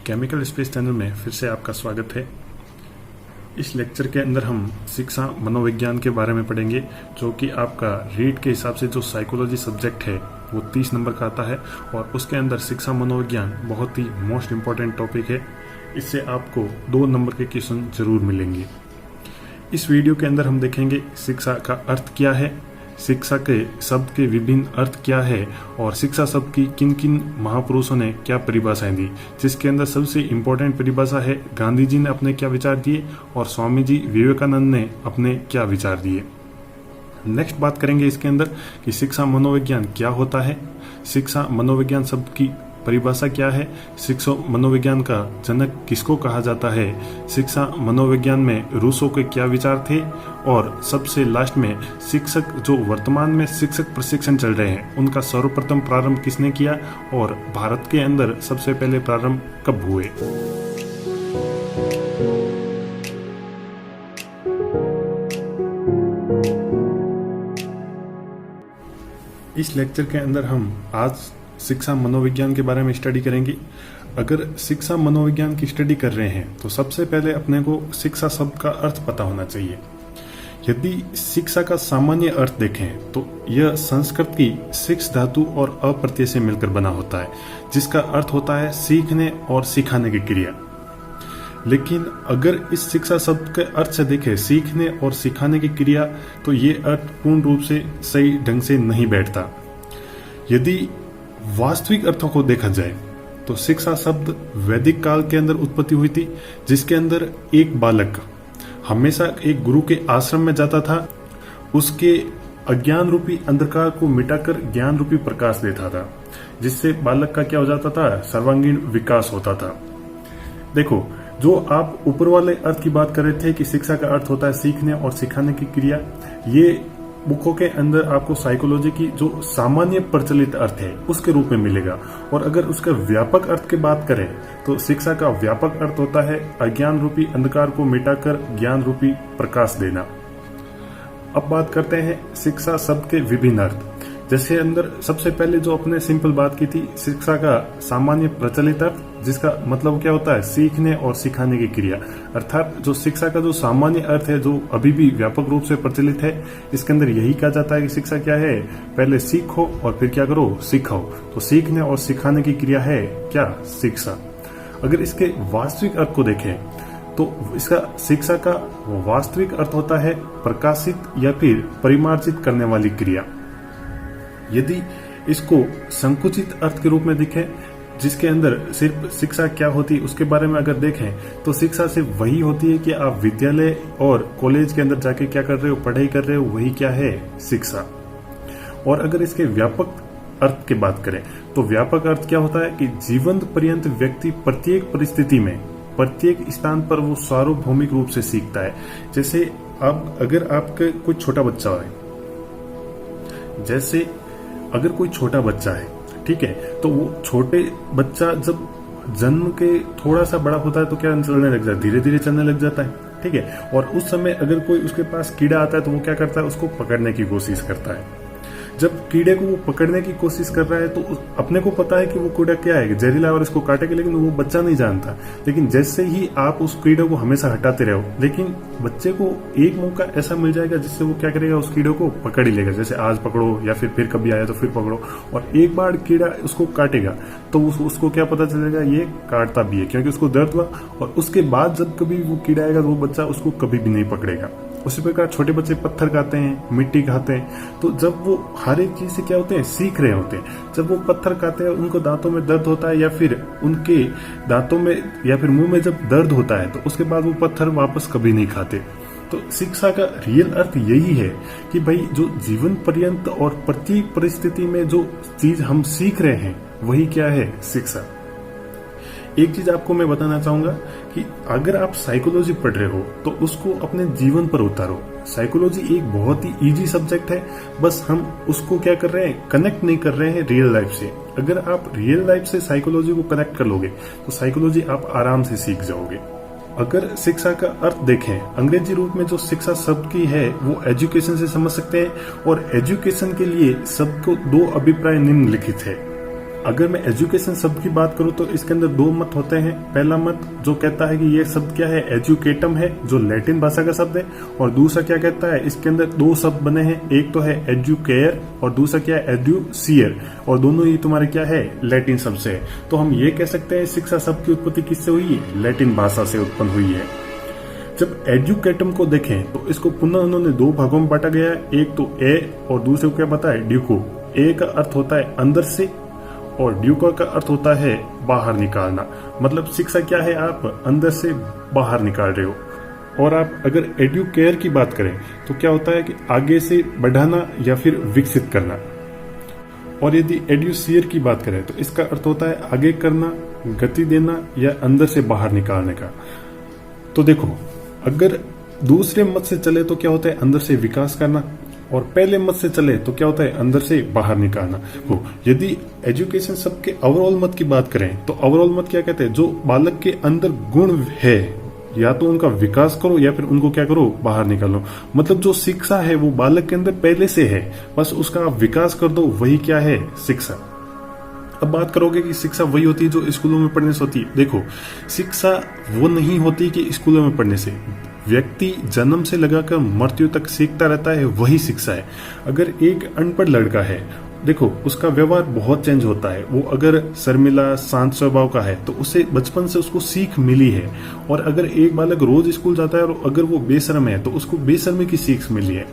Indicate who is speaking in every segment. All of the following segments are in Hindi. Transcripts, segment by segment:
Speaker 1: केमिकल स्पेस चैनल में फिर से आपका स्वागत है। इस लेक्चर के अंदर हम शिक्षा मनोविज्ञान के बारे में पढ़ेंगे, जो कि आपका रीड के हिसाब से जो साइकोलॉजी सब्जेक्ट है वो 30 नंबर का आता है और उसके अंदर शिक्षा मनोविज्ञान बहुत ही मोस्ट इम्पॉर्टेंट टॉपिक है। इससे आपको 2 नंबर के क्वेश्चन जरूर मिलेंगे। इस वीडियो के अंदर हम देखेंगे शिक्षा का अर्थ क्या है, शिक्षा के शब्द के विभिन्न अर्थ क्या है और शिक्षा शब्द की किन किन महापुरुषों ने क्या परिभाषाएं दी, जिसके अंदर सबसे इम्पोर्टेंट परिभाषा है गांधी जी ने अपने क्या विचार दिए और स्वामी जी विवेकानंद ने अपने क्या विचार दिए। नेक्स्ट बात करेंगे इसके अंदर कि शिक्षा मनोविज्ञान क्या होता है, शिक्षा मनोविज्ञान शब्द की परिभाषा क्या है, शिक्षा मनोविज्ञान का जनक किसको कहा जाता है, शिक्षा मनोविज्ञान में रूसो के क्या विचार थे और सबसे लास्ट में शिक्षक जो वर्तमान में शिक्षक प्रशिक्षण चल रहे हैं उनका सर्वप्रथम प्रारंभ किसने किया और भारत के अंदर सबसे पहले प्रारंभ कब हुए। इस लेक्चर के अंदर हम आज शिक्षा मनोविज्ञान के बारे में स्टडी करेंगे। अगर शिक्षा मनोविज्ञान की स्टडी कर रहे हैं तो सबसे पहले अपने को शिक्षा शब्द का अर्थ पता होना चाहिए। यदि शिक्षा का सामान्य अर्थ देखें तो यह संस्कृत की शिक्ष धातु और अप्रत्यय से मिलकर बना होता है, जिसका अर्थ होता है सीखने और सिखाने की क्रिया। लेकिन अगर इस शिक्षा शब्द के अर्थ से देखें सीखने और सिखाने की क्रिया, तो ये अर्थ पूर्ण रूप से सही ढंग से नहीं बैठता। यदि वास्तविक अर्थों को देखा जाए तो शिक्षा शब्द वैदिक काल के अंदर उत्पत्ति हुई थी, जिसके अंदर एक बालक हमेशा एक गुरु के आश्रम में जाता था, उसके अज्ञान रूपी अंधकार को मिटाकर ज्ञान रूपी प्रकाश देता था, जिससे बालक का क्या हो जाता था, सर्वांगीण विकास होता था। देखो, जो आप ऊपर वाले अर्थ की बात कर रहे थे कि शिक्षा का अर्थ होता है सीखने और सिखाने की क्रिया, ये बुकों के अंदर आपको साइकोलॉजी की जो सामान्य प्रचलित अर्थ है उसके रूप में मिलेगा। और अगर उसका व्यापक अर्थ की बात करें तो शिक्षा का व्यापक अर्थ होता है अज्ञान रूपी अंधकार को मिटाकर ज्ञान रूपी प्रकाश देना। अब बात करते हैं शिक्षा शब्द के विभिन्न अर्थ। जैसे अंदर सबसे पहले जो अपने सिंपल बात की थी, शिक्षा का सामान्य प्रचलित अर्थ, जिसका मतलब क्या होता है, सीखने और सिखाने की क्रिया। अर्थात जो शिक्षा का जो सामान्य अर्थ है, जो अभी भी व्यापक रूप से प्रचलित है, इसके अंदर यही कहा जाता है कि शिक्षा क्या है, पहले सीखो और फिर क्या करो, सिखाओ। तो सीखने और सिखाने की क्रिया है क्या, शिक्षा। अगर इसके वास्तविक अर्थ को देखें तो इसका शिक्षा का वास्तविक अर्थ होता है प्रकाशित या फिर परिमार्जित करने वाली क्रिया। यदि इसको संकुचित अर्थ के रूप में दिखे, जिसके अंदर सिर्फ शिक्षा क्या होती है उसके बारे में अगर देखें, तो शिक्षा सिर्फ वही होती है कि आप विद्यालय और कॉलेज के अंदर जाके क्या कर रहे हो, पढ़ाई कर रहे हो, वही क्या है, शिक्षा। और अगर इसके व्यापक अर्थ की बात करें तो व्यापक अर्थ क्या होता है कि जीवन पर्यंत व्यक्ति प्रत्येक परिस्थिति में प्रत्येक स्थान पर वो सार्वभौमिक रूप से सीखता है। जैसे अब अगर आपका कोई छोटा बच्चा है, जैसे अगर कोई छोटा बच्चा है, ठीक है, तो वो छोटे बच्चा जब जन्म के थोड़ा सा बड़ा होता है तो क्या चलने लग जाता है, धीरे धीरे चलने लग जाता है, ठीक है। और उस समय अगर कोई उसके पास कीड़ा आता है तो वो क्या करता है, उसको पकड़ने की कोशिश करता है। जब कीड़े को वो पकड़ने की कोशिश कर रहा है तो अपने को पता है कि वो कीड़ा क्या है, जहरीला और इसको काटेगा, लेकिन वो बच्चा नहीं जानता। लेकिन जैसे ही आप उस कीड़े को हमेशा हटाते रहो, लेकिन बच्चे को एक मौका ऐसा मिल जाएगा जिससे वो क्या करेगा, उस कीड़े को पकड़ ही लेगा। जैसे आज पकड़ो या फिर कभी आया तो फिर पकड़ो, और एक बार कीड़ा उसको काटेगा तो उसको क्या पता चलेगा, ये काटता भी है, क्योंकि उसको दर्द हुआ। और उसके बाद जब कभी वो कीड़ा आएगा तो वो बच्चा उसको कभी भी नहीं पकड़ेगा। उसी प्रकार छोटे बच्चे पत्थर खाते हैं, मिट्टी खाते हैं, तो जब वो हर एक चीज से क्या होते हैं, सीख रहे होते हैं। जब वो पत्थर खाते हैं, उनको दांतों में दर्द होता है या फिर उनके दांतों में या फिर मुंह में जब दर्द होता है तो उसके बाद वो पत्थर वापस कभी नहीं खाते। तो शिक्षा का रियल अर्थ यही है कि भाई जो जीवन पर्यंत और प्रत्येक परिस्थिति में जो चीज हम सीख रहे हैं वही क्या है, शिक्षा। एक चीज आपको मैं बताना चाहूंगा कि अगर आप साइकोलॉजी पढ़ रहे हो तो उसको अपने जीवन पर उतारो। साइकोलॉजी एक बहुत ही इजी सब्जेक्ट है, बस हम उसको क्या कर रहे हैं, कनेक्ट नहीं कर रहे हैं रियल लाइफ से। अगर आप रियल लाइफ से साइकोलॉजी को कनेक्ट कर लोगे तो साइकोलॉजी आप आराम से सीख जाओगे। अगर शिक्षा का अर्थ देखें, अंग्रेजी रूप में जो शिक्षा शब्द की है वो एजुकेशन से समझ सकते हैं, और एजुकेशन के लिए सबको 2 अभिप्राय निम्नलिखित है। अगर मैं एजुकेशन शब्द की बात करूं तो इसके अंदर दो मत होते हैं। पहला मत जो कहता है कि ये शब्द क्या है, एजुकेटम है, जो लैटिन भाषा का शब्द है, और दूसरा क्या कहता है, इसके अंदर दो शब्द बने हैं, एक तो है एजुकेयर और दूसरा क्या है, एजुसियर, और दोनों ही तुम्हारे क्या है, लैटिन शब्द से है। तो हम ये कह सकते हैं शिक्षा शब्द की उत्पत्ति किससे हुई है, लैटिन भाषा से उत्पन्न हुई है। जब एजुकेटम को देखें तो इसको पुनः उन्होंने दो भागों में बांटा गया है, एक तो ए और दूसरे को क्या पता है, ड्यूको। ए का अर्थ होता है अंदर से और ड्यूको का अर्थ होता है बाहर निकालना। मतलब शिक्षा क्या है, आप अंदर से बाहर निकाल रहे हो। और आप अगर एडुकेयर की बात करें तो क्या होता है कि आगे से बढ़ाना या फिर विकसित करना। और यदि एडुसियर की बात करें तो इसका अर्थ होता है आगे करना, गति देना या अंदर से बाहर निकालने का। तो देखो, अगर दूसरे मत से चले तो क्या होता है, अंदर से विकास करना, और पहले मत से चले तो क्या होता है, अंदर से बाहर निकालना। तो यदि एजुकेशन शब्द के ओवरऑल मत की बात करें तो ओवरऑल मत क्या कहते हैं, जो बालक के अंदर गुण है या तो उनका विकास करो या फिर उनको क्या करो, बाहर निकालो। मतलब जो शिक्षा है वो बालक के अंदर पहले से है, बस उसका आप विकास कर दो, वही क्या है, शिक्षा। अब बात करोगे कि शिक्षा वही होती है जो स्कूलों में पढ़ने से होती है। देखो, शिक्षा वो नहीं होती कि स्कूलों में पढ़ने से, व्यक्ति जन्म से लगाकर मृत्यु तक सीखता रहता है, वही शिक्षा है। अगर एक अनपढ़ लड़का है, देखो उसका व्यवहार बहुत चेंज होता है। वो अगर शर्मिला शांत स्वभाव का है तो उसे बचपन से उसको सीख मिली है। और अगर एक बालक रोज स्कूल जाता है और अगर वो बेशर्म है तो उसको बेशर्मी की सीख मिली है।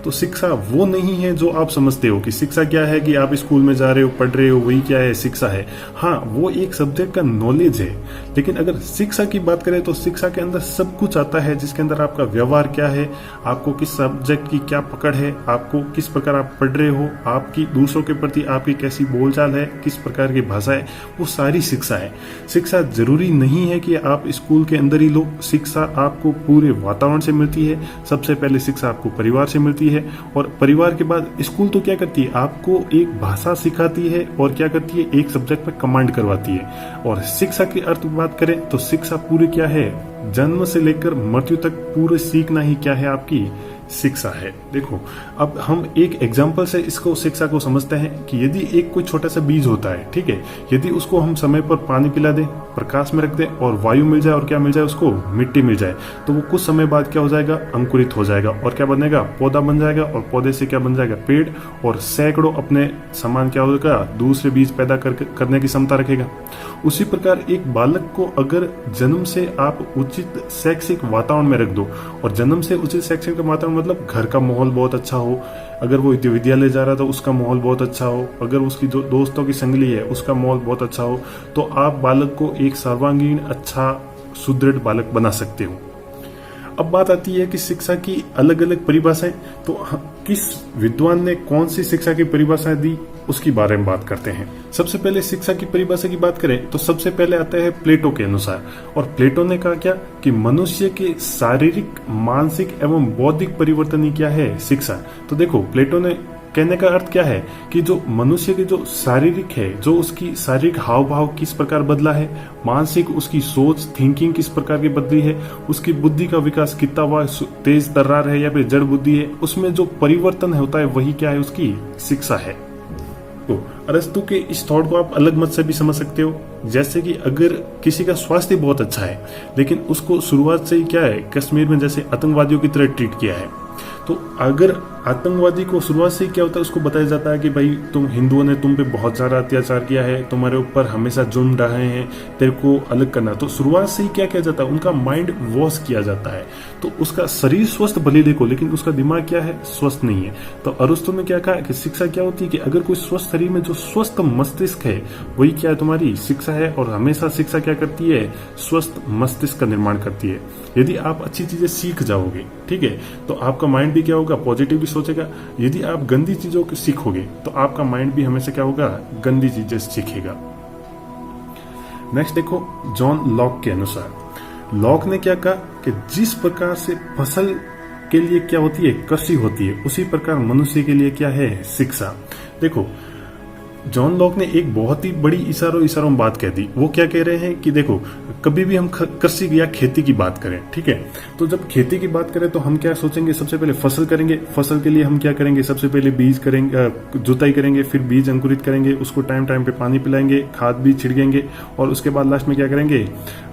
Speaker 1: तो शिक्षा वो नहीं है जो आप समझते हो कि शिक्षा क्या है कि आप स्कूल में जा रहे हो, पढ़ रहे हो, वही क्या है, शिक्षा है। हाँ, वो एक सब्जेक्ट का नॉलेज है। लेकिन अगर शिक्षा की बात करें तो शिक्षा के अंदर सब कुछ आता है, जिसके अंदर आपका व्यवहार क्या है, आपको किस सब्जेक्ट की क्या पकड़ है, आपको किस प्रकार आप पढ़ रहे हो, आपकी दूसरों के प्रति आपकी कैसी बोलचाल है, किस प्रकार की भाषा है, वो सारी शिक्षा है। शिक्षा जरूरी नहीं है कि आप स्कूल के अंदर ही लो, शिक्षा आपको पूरे वातावरण से मिलती है। सबसे पहले शिक्षा आपको परिवार से मिलती है, और परिवार के बाद स्कूल तो क्या करती है, आपको एक भाषा सिखाती है और क्या करती है, एक सब्जेक्ट पे कमांड करवाती है। और शिक्षा की अर्थ बात करें तो शिक्षा पूरी क्या है, जन्म से लेकर मृत्यु तक पूरे सीखना ही क्या है, आपकी शिक्षा है। देखो, अब हम एक एग्जाम्पल से इसको शिक्षा को समझते हैं कि यदि एक कोई छोटा सा बीज होता है, ठीक है, यदि उसको हम समय पर पानी पिला दें, प्रकाश में रख दें और वायु मिल जाए और क्या मिल जाए, उसको मिट्टी मिल जाए, तो वो कुछ समय बाद क्या हो जाएगा, अंकुरित हो जाएगा और क्या बनेगा, पौधा बन जाएगा। और पौधे से क्या बन जाएगा, पेड़, और सैकड़ों अपने समान क्या होगा, दूसरे बीज पैदा करने की क्षमता रखेगा। उसी प्रकार एक बालक को अगर जन्म से आप उचित शैक्षिक वातावरण में रख दो, और जन्म से उचित शैक्षिक वातावरण मतलब घर का माहौल बहुत अच्छा हो, अगर वो विद्यालय जा रहा था उसका माहौल बहुत अच्छा हो, अगर उसकी जो दोस्तों की संगली है उसका माहौल बहुत अच्छा हो, तो आप बालक को एक सर्वांगीण अच्छा सुदृढ़ बालक बना सकते हो। अब बात आती है कि शिक्षा की अलग अलग परिभाषाएं, तो किस विद्वान ने कौन सी शिक्षा की परिभाषाएं दी, उसकी बारे में बात करते हैं। सबसे पहले शिक्षा की परिभाषा की बात करें तो सबसे पहले आता है प्लेटो के अनुसार। और प्लेटो ने कहा क्या कि मनुष्य के शारीरिक, मानसिक एवं बौद्धिक परिवर्तन ही क्या है, शिक्षा। तो देखो, प्लेटो ने कहने का अर्थ क्या है कि जो मनुष्य की जो शारीरिक है, जो उसकी शारीरिक हाव भाव किस प्रकार बदला है, मानसिक उसकी सोच, थिंकिंग किस प्रकार की बदली है, उसकी बुद्धि का विकास कितना हुआ, तेज तर्रार है या फिर जड़ बुद्धि है, उसमें जो परिवर्तन होता है वही क्या है, उसकी शिक्षा है। तो अरस्तु के इस थॉट को आप अलग मत से भी समझ सकते हो। जैसे कि अगर किसी का स्वास्थ्य बहुत अच्छा है लेकिन उसको शुरुआत से ही क्या है, कश्मीर में जैसे आतंकवादियों की तरह ट्रीट किया है, तो अगर आतंकवादी को शुरुआत से क्या होता है, उसको बताया जाता है कि भाई तुम हिंदुओं ने तुम पे बहुत ज्यादा अत्याचार किया है, तुम्हारे ऊपर हमेशा जुर्म रहे हैं, तेरे को अलग करना। तो शुरुआत से ही क्या किया जाता है, उनका माइंड वॉश किया जाता है। तो उसका शरीर स्वस्थ भले देखो लेकिन उसका दिमाग क्या है, स्वस्थ नहीं है। तो अरस्तु ने क्या कहा कि शिक्षा क्या होती है कि अगर कोई स्वस्थ शरीर में जो स्वस्थ मस्तिष्क है वही क्या है, तुम्हारी शिक्षा है। और हमेशा शिक्षा क्या करती है, स्वस्थ मस्तिष्क का निर्माण करती है। यदि आप अच्छी चीजें सीख जाओगे, ठीक है, तो आपका माइंड भी क्या होगा, पॉजिटिव सोचेगा। यदि आप गंदी चीजों को सीखोगे तो आपका माइंड भी हमेशा क्या होगा, गंदी चीजें सीखेगा। नेक्स्ट देखो, जॉन लॉक के अनुसार, लॉक ने क्या कहा कि जिस प्रकार से फसल के लिए क्या होती है, कृषि होती है, उसी प्रकार मनुष्य के लिए क्या है, शिक्षा। देखो, जॉन लॉक ने एक बहुत ही बड़ी इशारों में बात कह दी। वो क्या कह रहे हैं कि देखो, कभी भी हम कृषि या खेती की बात करें, ठीक है, तो जब खेती की बात करें तो हम क्या सोचेंगे, सबसे पहले फसल करेंगे। फसल के लिए हम क्या करेंगे, सबसे पहले बीज करेंगे, जुताई करेंगे, फिर बीज अंकुरित करेंगे, उसको टाइम टाइम पे पानी पिलाएंगे, खाद भी छिड़केंगे, और उसके बाद लास्ट में क्या करेंगे,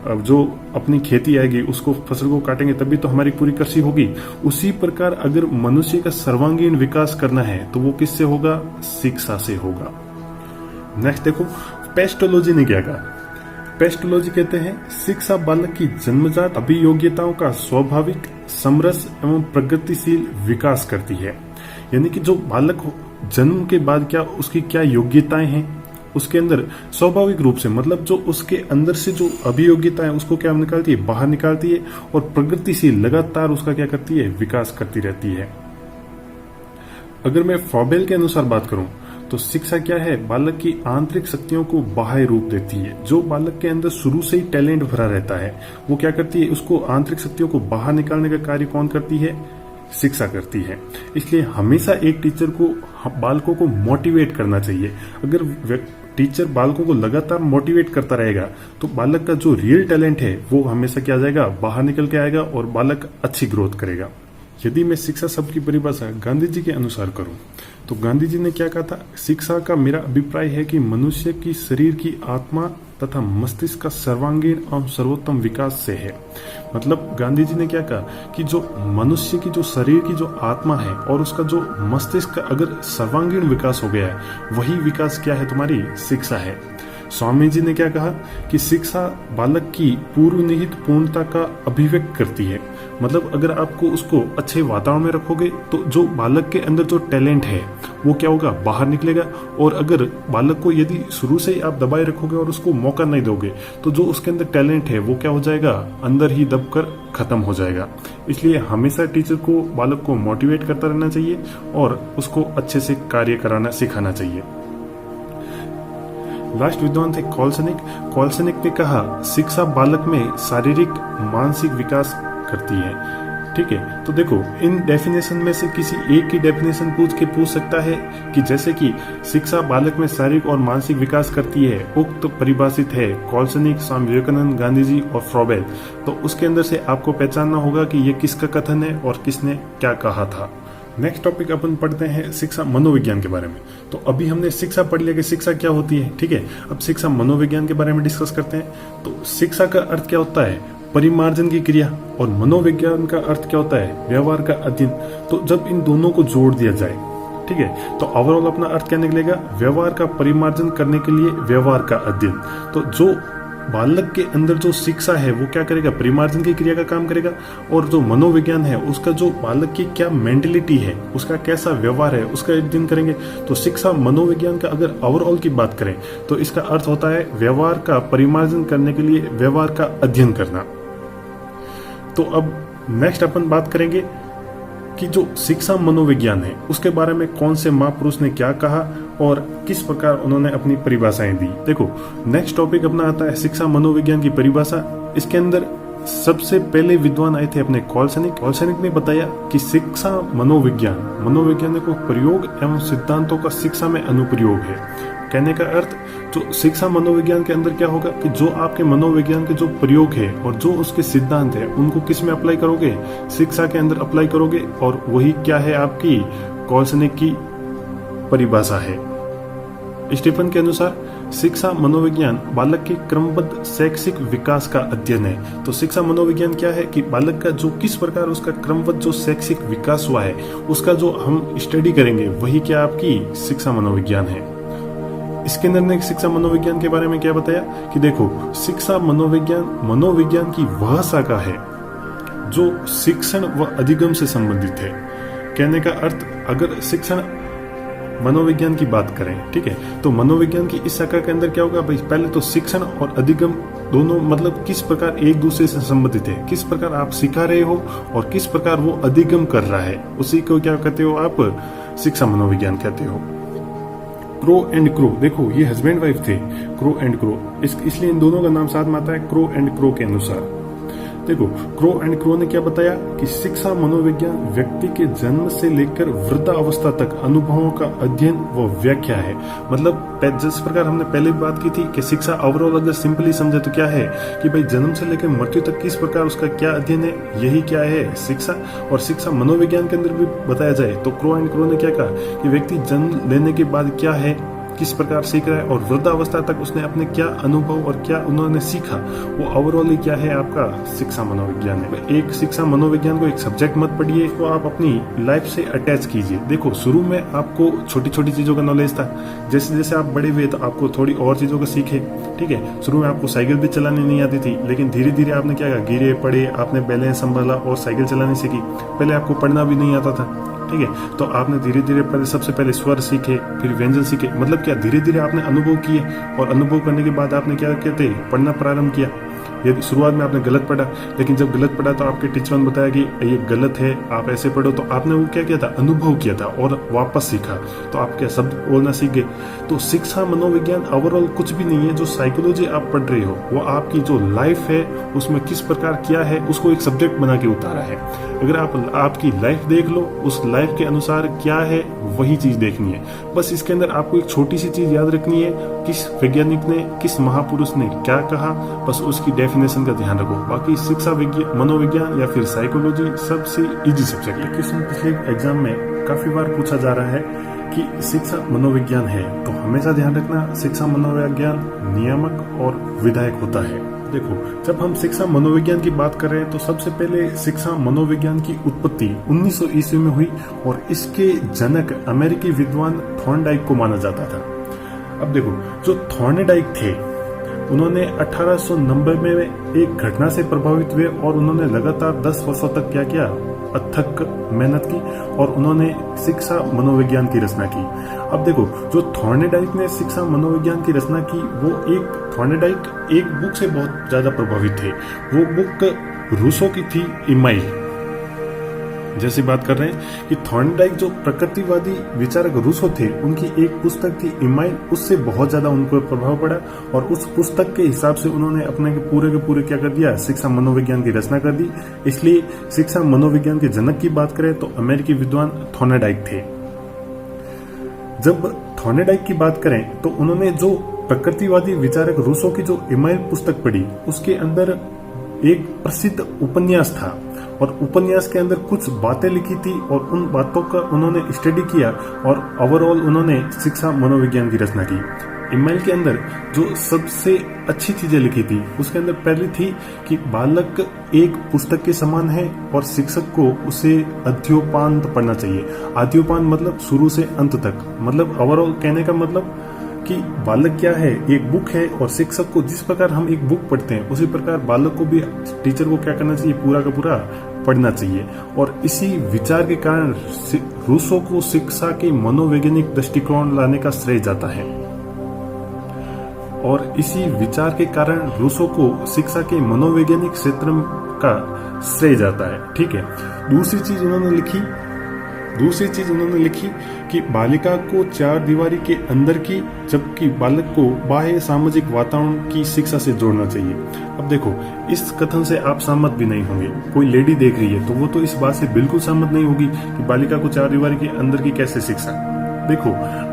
Speaker 1: जो अपनी खेती आएगी उसको, फसल को काटेंगे, तभी तो हमारी पूरी कृषि होगी। उसी प्रकार अगर मनुष्य का सर्वांगीण विकास करना है तो वो किससे होगा, शिक्षा से होगा। नेक्स्ट देखो, पेस्टोलॉजी ने क्या कहा। पेस्टोलॉजी कहते हैं शिक्षा बालक की जन्मजात अभियोग्यताओं का स्वाभाविक, समरस एवं प्रगतिशील विकास करती है। यानी कि जो बालक जन्म के बाद क्या उसकी क्या योग्यताएं हैं, उसके अंदर स्वाभाविक रूप से, मतलब जो उसके अंदर से जो अभियोग्यता है उसको क्या निकालती है, बाहर निकालती है, और प्रगतिशील लगातार उसका क्या करती है, विकास करती रहती है। अगर मैं फ्रॉबेल के अनुसार बात करूं तो शिक्षा क्या है, बालक की आंतरिक शक्तियों को बाह्य रूप देती है। जो बालक के अंदर शुरू से ही टैलेंट भरा रहता है वो क्या करती है, उसको आंतरिक शक्तियों को बाहर निकालने का कार्य कौन करती है, शिक्षा करती है। इसलिए हमेशा एक टीचर को बालकों को मोटिवेट करना चाहिए। अगर टीचर बालकों को लगातार मोटिवेट करता रहेगा तो बालक का जो रियल टैलेंट है वो हमेशा क्या जाएगा, बाहर निकल के आएगा और बालक अच्छी ग्रोथ करेगा। यदि मैं शिक्षा शब्द की परिभाषा गांधी जी के अनुसार करूं तो गांधी जी ने क्या कहा था, शिक्षा का मेरा अभिप्राय है कि मनुष्य की शरीर की आत्मा तथा मस्तिष्क का सर्वांगीण और सर्वोत्तम विकास से है। मतलब गांधी जी ने क्या कहा कि जो मनुष्य की जो शरीर की जो आत्मा है और उसका जो मस्तिष्क का अगर सर्वांगीण विकास हो गया है, वही विकास क्या है, तुम्हारी शिक्षा है। स्वामी जी ने क्या कहा कि शिक्षा बालक की पूर्व निहित पूर्णता का अभिव्यक्त करती है। मतलब अगर आपको उसको अच्छे वातावरण में रखोगे तो जो बालक के अंदर जो टैलेंट है वो क्या होगा, बाहर निकलेगा। और अगर बालक को यदि शुरू से ही आप दबाए रखोगे और उसको मौका नहीं दोगे तो जो उसके अंदर टैलेंट है वो क्या हो जाएगा, अंदर ही दबकर खत्म हो जाएगा। इसलिए हमेशा टीचर को बालक को मोटिवेट करता रहना चाहिए और उसको अच्छे से कार्य कराना सिखाना चाहिए। लास्ट विद्वान थे कॉल्सनिक ने कहा शिक्षा बालक में शारीरिक मानसिक विकास करती है। ठीक है, तो देखो इन डेफिनेशन में से किसी एक की डेफिनेशन पूछ सकता है कि जैसे कि शिक्षा बालक में शारीरिक और मानसिक विकास करती है, उक्त परिभाषित है कॉल्सनिक, स्वामी विवेकानंद, गांधी जी और फ्रॉबेल। तो उसके अंदर से आपको पहचानना होगा कि ये किसका कथन है और किसने क्या कहा था। नेक्स्ट टॉपिक अपन पढ़ते हैं शिक्षा मनोविज्ञान के बारे में। तो अभी हमने शिक्षा पढ़ लिया कि शिक्षा क्या होती है, ठीक है। अब शिक्षा मनोविज्ञान के बारे में डिस्कस करते हैं। तो शिक्षा का अर्थ क्या होता है, परिमार्जन की क्रिया, और मनोविज्ञान का अर्थ क्या होता है, व्यवहार का अध्ययन। तो जब इन दोनों को जोड़ दिया जाए, ठीक है, तो ओवरऑल अपना अर्थ क्या निकलेगा, व्यवहार का परिमार्जन करने के लिए व्यवहार का अध्ययन। तो जो बालक के अंदर जो शिक्षा है वो क्या करेगा, परिमार्जन की क्रिया का काम करेगा। और जो मनोविज्ञान है उसका जो बालक की क्या मेंटेलिटी है, उसका कैसा व्यवहार है, उसका अध्ययन करेंगे। तो शिक्षा मनोविज्ञान का अगर ओवरऑल की बात करें तो इसका अर्थ होता है व्यवहार का परिमार्जन करने के लिए व्यवहार का अध्ययन करना। तो अब नेक्स्ट अपन बात करेंगे कि जो शिक्षा मनोविज्ञान है उसके बारे में कौन से महापुरुष ने क्या कहा और किस प्रकार उन्होंने अपनी परिभाषाएं दी। देखो नेक्स्ट टॉपिक अपना आता है शिक्षा मनोविज्ञान की परिभाषा। इसके अंदर सबसे पहले विद्वान आए थे अपने कॉल्सनिक ने बताया कि शिक्षा मनोविज्ञान को प्रयोग एवं सिद्धांतों का शिक्षा में अनुप्रयोग है। कहने का अर्थ जो शिक्षा मनोविज्ञान के अंदर क्या होगा कि जो आपके मनोविज्ञान के जो प्रयोग है और जो उसके सिद्धांत है उनको किस में अप्लाई करोगे, शिक्षा के अंदर अप्लाई करोगे। और वही क्या है, आपकी कॉल्सनिक की परिभाषा है। स्टीफन के अनुसार शिक्षा मनोविज्ञान बालक के क्रमबद्ध शैक्षिक विकास का अध्ययन है। तो शिक्षा मनोविज्ञान क्या है कि बालक का जो किस प्रकार उसका क्रमबद्ध जो शैक्षिक विकास हुआ है उसका जो हम स्टडी करेंगे वही क्या आपकी शिक्षा मनोविज्ञान है। इसके अंदर ने शिक्षा मनोविज्ञान के बारे में क्या बताया कि देखो शिक्षा मनोविज्ञान की वह शाखा है जो शिक्षण व अधिगम से संबंधित है। कहने का अर्थ अगर शिक्षण मनोविज्ञान की बात करें, ठीक है, तो मनोविज्ञान की इस शाखा के अंदर क्या होगा भाई, पहले तो शिक्षण और अधिगम दोनों मतलब किस प्रकार एक दूसरे से संबंधित है, किस प्रकार आप सिखा रहे हो और किस प्रकार वो अधिगम कर रहा है, उसी को क्या कहते हो आप, शिक्षा मनोविज्ञान कहते हो। क्रो एंड क्रो, देखो ये हस्बैंड वाइफ थे, क्रो एंड क्रो, इसलिए इन दोनों का नाम साथ में आता है क्रो एंड क्रो के अनुसार। देखो, क्रो एंड क्रो ने क्या बताया कि शिक्षा मनोविज्ञान व्यक्ति के जन्म से लेकर वृद्धावस्था तक अनुभवों का अध्ययन व व्याख्या है। मतलब जिस प्रकार हमने पहले भी बात की थी कि शिक्षा ओवरऑल अगर सिंपली समझे तो क्या है कि भाई जन्म से लेकर मृत्यु तक किस प्रकार उसका क्या अध्ययन है, यही क्या है शिक्षा। और शिक्षा मनोविज्ञान के अंदर भी बताया जाए तो क्रो एंड क्रो ने क्या कहा कि व्यक्ति जन्म लेने के बाद क्या है, किस प्रकार सीख रहा है, और वृद्धावस्था तक उसने अपने क्या अनुभव और क्या उन्होंने सीखा, वो ओवरऑल क्या है आपका शिक्षा मनोविज्ञान है। एक शिक्षा मनोविज्ञान को एक सब्जेक्ट मत पढ़िए, इसको आप अपनी लाइफ से अटैच कीजिए। देखो, शुरू में आपको छोटी छोटी चीजों का नॉलेज था, जैसे जैसे आप बड़े हुए तो आपको थोड़ी और चीजों को सीखे। ठीक है, शुरू में आपको साइकिल भी चलानी नहीं आती थी, लेकिन धीरे धीरे आपने क्या किया, गिरे पड़े, आपने बैलेंस संभाला और साइकिल चलानी सीखी। पहले आपको पढ़ना भी नहीं आता था। ठीक है, तो आपने धीरे धीरे सबसे पहले स्वर सीखे, फिर व्यंजन सीखे। मतलब क्या, धीरे धीरे आपने अनुभव किए, और अनुभव करने के बाद आपने क्या कहते पढ़ना प्रारंभ किया। यदि शुरुआत में आपने गलत पढ़ा, लेकिन जब गलत पढ़ा तो आपके टीचर ने बताया कि ये गलत है, आप ऐसे पढ़ो, तो आपने वो क्या किया था, अनुभव किया था और वापस सीखा, तो आप क्या शब्द बोलना सीख गए। तो शिक्षा मनोविज्ञान ओवरऑल कुछ भी नहीं है। जो साइकोलॉजी आप पढ़ रहे हो वो आपकी जो लाइफ है उसमें किस प्रकार क्या है उसको एक सब्जेक्ट बना के उतारा है। अगर आप आपकी लाइफ देख लो, उस लाइफ के अनुसार क्या है वही चीज देखनी है। बस इसके अंदर आपको एक छोटी सी चीज याद रखनी है, किस वैज्ञानिक ने, किस महापुरुष ने क्या कहा, बस उसकी डेफिनेशन का ध्यान रखो। बाकी शिक्षा मनोविज्ञान या फिर साइकोलॉजी सबसे इजी सब्जेक्ट है। क्वेश्चन पिछले एग्जाम में काफी बार पूछा जा रहा है कि शिक्षा मनोविज्ञान है, तो हमेशा ध्यान रखना शिक्षा मनोविज्ञान नियामक और विधायक होता है। देखो, जब हम शिक्षा मनोविज्ञान की बात कर रहे हैं तो सबसे पहले शिक्षा मनोविज्ञान की उत्पत्ति 1900 ईस्वी में हुई, और इसके जनक अमेरिकी विद्वान थॉर्नडाइक को माना जाता था। अब देखो, जो थॉर्नडाइक थे उन्होंने 1890 में एक घटना से प्रभावित हुए, और उन्होंने लगातार 10 वर्षों तक क्या किया, अथक मेहनत की, और उन्होंने शिक्षा मनोविज्ञान की रचना की। अब देखो, जो थॉर्नडाइक ने शिक्षा मनोविज्ञान की रचना की, वो थॉर्नडाइक एक बुक से बहुत ज्यादा प्रभावित थे। वो बुक रूसो की थी, इमाइल। जैसे बात कर रहे हैं कि थॉर्नडाइक जो प्रकृतिवादी विचारक रूसो थे, उनकी एक पुस्तक थी इमाइल, उससे बहुत ज्यादा उनको प्रभाव पड़ा, और उस पुस्तक के हिसाब से उन्होंने अपने के पूरे क्या कर दिया, शिक्षा मनोविज्ञान की रचना कर दी। इसलिए शिक्षा मनोविज्ञान के जनक की बात करें तो अमेरिकी विद्वान थॉर्नडाइक थे। जब थॉर्नडाइक की बात करें तो उन्होंने जो प्रकृतिवादी विचारक रूसो की जो इमाइल पुस्तक पढ़ी, उसके अंदर एक प्रसिद्ध उपन्यास था, और उपन्यास के अंदर कुछ बातें लिखी थी, और उन बातों का उन्होंने स्टडी किया, और ओवरऑल उन्होंने शिक्षा मनोविज्ञान की रचना की। इमाइल के अंदर जो सबसे अच्छी चीजें लिखी थी, उसके अंदर पहली थी कि बालक एक पुस्तक के समान है, और शिक्षक को उसे अध्योपांत पढ़ना चाहिए। अध्योपांत मतलब शुरू से अंत तक। मतलब ओवरऑल कहने का मतलब कि बालक क्या है, एक बुक है, और शिक्षक को जिस प्रकार हम एक बुक पढ़ते हैं उसी प्रकार बालक को भी टीचर को क्या करना चाहिए, पूरा का पूरा पढ़ना चाहिए। और इसी विचार के कारण रूसो को शिक्षा के मनोवैज्ञानिक दृष्टिकोण लाने का श्रेय जाता है, और इसी विचार के कारण रूसो को शिक्षा के मनोवैज्ञानिक क्षेत्र का श्रेय जाता है। ठीक है, दूसरी चीज उन्होंने लिखी कि बालिका को चार दीवारी के अंदर की, जबकि बालक को बाह्य सामाजिक वातावरण की शिक्षा से जोड़ना चाहिए। अब देखो, इस कथन से आप सहमत भी नहीं होंगे। कोई लेडी देख रही है तो वो तो इस बात से बिल्कुल सहमत नहीं होगी कि बालिका को चार दीवारी के अंदर की कैसे शिक्षा। देखो,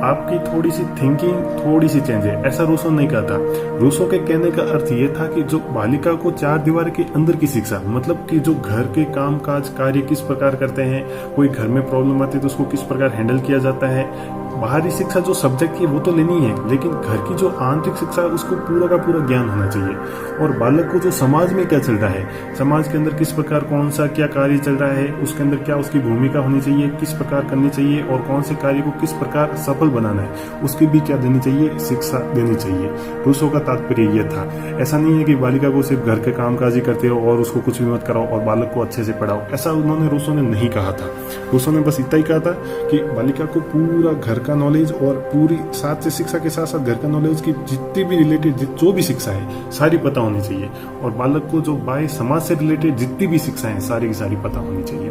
Speaker 1: आपकी थोड़ी सी थिंकिंग थोड़ी सी चेंज है, ऐसा रूसो नहीं कहता। रूसो के कहने का अर्थ ये था कि जो बालिका को चार दीवार के अंदर की शिक्षा, मतलब कि जो घर के काम काज कार्य किस प्रकार करते हैं, कोई घर में प्रॉब्लम आती है तो उसको किस प्रकार हैंडल किया जाता है। बाहरी शिक्षा जो सब्जेक्ट की वो तो लेनी है, लेकिन घर की जो आंतरिक शिक्षा है उसको पूरा का पूरा ज्ञान होना चाहिए। और बालक को जो समाज में क्या चल रहा है, समाज के अंदर किस प्रकार कौन सा क्या कार्य चल रहा है, उसके अंदर क्या उसकी भूमिका होनी चाहिए, किस प्रकार करनी चाहिए, और कौन से कार्य को किस प्रकार सफल बनाना है, उसकी भी क्या देनी चाहिए, शिक्षा देनी चाहिए। रूसो का तात्पर्य यह था। ऐसा नहीं है कि बालिका को सिर्फ घर के कामकाज ही करते रहो और उसको कुछ भी मत कराओ और बालक को अच्छे से पढ़ाओ, ऐसा उन्होंने रूसो ने नहीं कहा था। रूसो ने बस इतना ही कहा था कि बालिका को पूरा घर का नॉलेज और पूरी साथ से शिक्षा के साथ साथ घर का नॉलेज की जितनी भी रिलेटेड जो भी शिक्षा है सारी पता होनी चाहिए, और बालक को जो बाह्य समाज से रिलेटेड जितनी भी शिक्षा है सारी की सारी पता होनी चाहिए।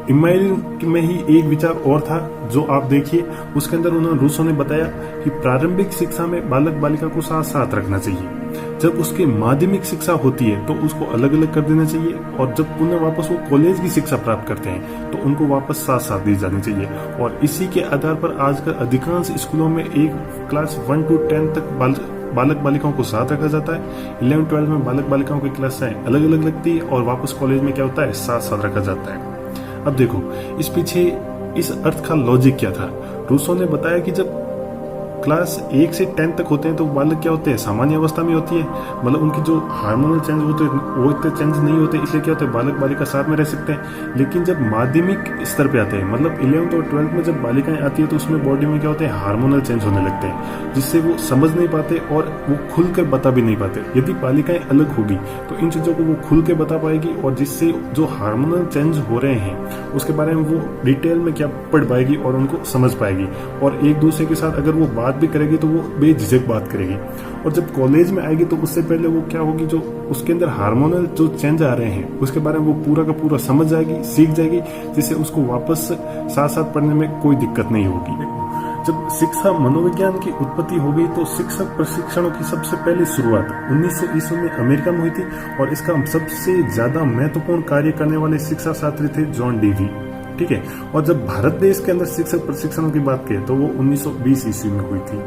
Speaker 1: इमाइल में ही एक विचार और था जो आप देखिए, उसके अंदर उन्होंने रूसो ने बताया कि प्रारंभिक शिक्षा में बालक बालिका को साथ साथ रखना चाहिए। जब उसकी माध्यमिक शिक्षा होती है तो उसको अलग अलग कर देना चाहिए, और जब पुनः वापस वो कॉलेज की शिक्षा प्राप्त करते हैं तो उनको वापस साथ साथ दी जानी चाहिए। और इसी के आधार पर आजकल अधिकांश स्कूलों में एक क्लास 1 to 10 तक बालक बालिकाओं को साथ रखा जाता है। 11-12 में बालक बालिकाओं की क्लासें अलग अलग लगती है और वापस कॉलेज में क्या होता है, साथ साथ रखा जाता है। अब देखो इस पीछे इस अर्थ का लॉजिक क्या था। रूसो ने बताया कि जब क्लास 1 से 10 तक होते हैं तो बालक क्या होते हैं, सामान्य अवस्था में होती है, मतलब उनकी जो हार्मोनल चेंज होते हैं वो इतने चेंज नहीं होते, इसलिए क्या होता है बालक बालिका साथ में रह सकते हैं। लेकिन जब माध्यमिक स्तर पे आते हैं, मतलब 11th और 12th में जब बालिकाएं आती है तो उसमें बॉडी में क्या होते हैं, हार्मोनल चेंज होने लगते हैं, जिससे वो समझ नहीं पाते और वो खुल कर बता भी नहीं पाते। यदि बालिकाएं अलग होगी तो इन चीजों को वो खुल के बता पाएगी, और जिससे जो हार्मोनल चेंज हो रहे हैं उसके बारे में वो डिटेल में क्या पढ़ पाएगी और उनको समझ पाएगी, और एक दूसरे के साथ अगर वो बात भी करेगी तो वो बेझिझक बात करेगी। और जब कॉलेज में आएगी तो उससे पहले वो क्या होगी, जो उसके अंदर हार्मोनल जो चेंज आ रहे हैं उसके बारे में वो पूरा का पूरा समझ जाएगी, सीख जाएगी, जिससे उसको वापस साथ साथ पढ़ने में कोई दिक्कत नहीं होगी। जब शिक्षा मनोविज्ञान की उत्पत्ति हो गई तो शिक्षक प्रशिक्षणों की सबसे पहली शुरुआत 1900 ईस्वी में अमेरिका में हुई थी, और इसका सबसे ज्यादा महत्वपूर्ण कार्य करने वाले शिक्षा शास्त्री थे जॉन डीवी। ठीक है, और जब भारत देश के अंदर शिक्षक प्रशिक्षणों की बात करें तो वो 1920 ईस्वी में हुई थी।